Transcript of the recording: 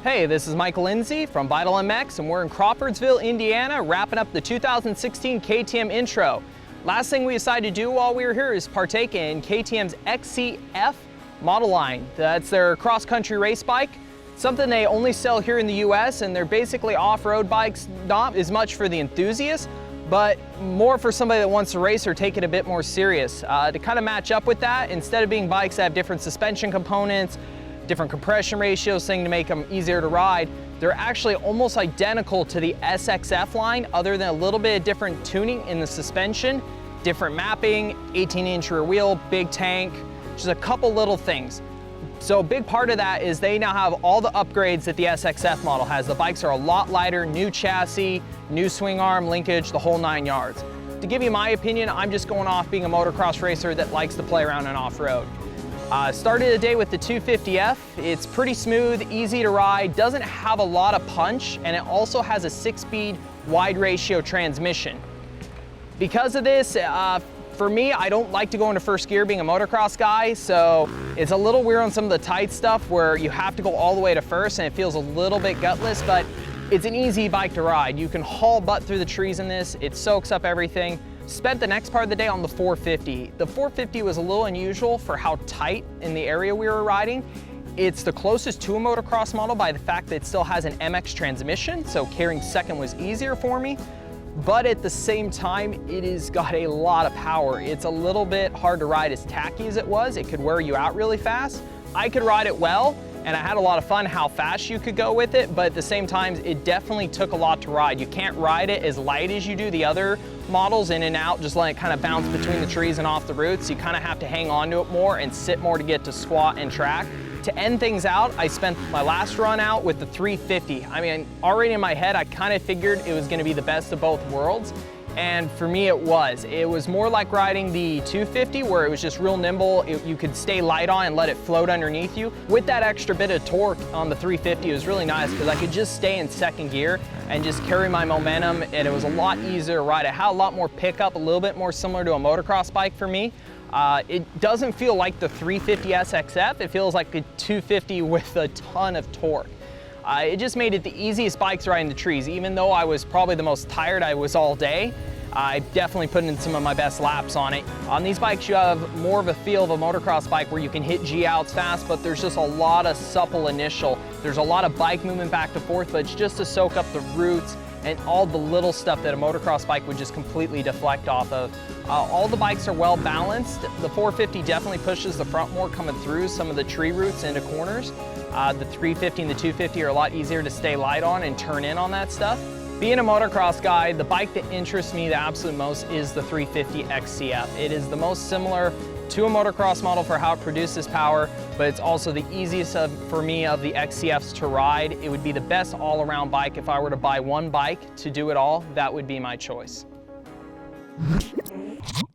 Hey, this is Michael Lindsay from Untitled MX, and we're in Crawfordsville, Indiana, wrapping up the 2016 KTM intro. Last thing we decided to do while we were here is partake in KTM's XCF model line. That's their cross-country race bike, something they only sell here in the US, and they're basically off-road bikes, not as much for the enthusiast, but more for somebody that wants to race or take it a bit more serious. To kind of match up with that, instead of being bikes that have different suspension components, different compression ratios, thing to make them easier to ride, they're actually almost identical to the SXF line, other than a little bit of different tuning in the suspension, different mapping, 18-inch rear wheel, big tank, just a couple little things. So a big part of that is they now have all the upgrades that the SXF model has. The bikes are a lot lighter, new chassis, new swing arm, linkage, the whole 9 yards. To give you my opinion, I'm just going off being a motocross racer that likes to play around and off-road. Started the day with the 250F. It's pretty smooth, easy to ride, doesn't have a lot of punch, and it also has a 6-speed wide ratio transmission. Because of this, for me, I don't like to go into first gear being a motocross guy, so it's a little weird on some of the tight stuff where you have to go all the way to first and it feels a little bit gutless, but it's an easy bike to ride. You can haul butt through the trees in this, it soaks up everything. Spent the next part of the day on the 450. The 450 was a little unusual for how tight in the area we were riding. It's the closest to a motocross model by the fact that it still has an MX transmission, so carrying second was easier for me. But at the same time, it has got a lot of power. It's a little bit hard to ride as tacky as it was. It could wear you out really fast. I could ride it well, and I had a lot of fun how fast you could go with it, but at the same time, it definitely took a lot to ride. You can't ride it as light as you do the other models, in and out, just let it kind of bounce between the trees and off the roots. You kind of have to hang on to it more and sit more to get to squat and track. To end things out, I spent my last run out with the 350. I mean, already in my head, I kind of figured it was going to be the best of both worlds. And for me, it was. It was more like riding the 250 where it was just real nimble. You could stay light on and let it float underneath you. With that extra bit of torque on the 350, it was really nice because I could just stay in second gear and just carry my momentum, and it was a lot easier to ride. It had a lot more pickup, a little bit more similar to a motocross bike for me. It doesn't feel like the 350 SXF. It feels like a 250 with a ton of torque. It just made it the easiest bike to ride in the trees. Even though I was probably the most tired I was all day, I definitely put in some of my best laps on it. On these bikes, you have more of a feel of a motocross bike where you can hit G-outs fast, but there's just a lot of supple initial. There's a lot of bike movement back and forth, but it's just to soak up the roots and all the little stuff that a motocross bike would just completely deflect off of. All the bikes are well balanced. The 450 definitely pushes the front more, coming through some of the tree roots into corners. The 350 and the 250 are a lot easier to stay light on and turn in on that stuff. Being a motocross guy, the bike that interests me the absolute most is the 350 XCF. It is the most similar to a motocross model for how it produces power, but it's also the easiest for me of the XCFs to ride. It would be the best all-around bike. If I were to buy one bike to do it all, that would be my choice.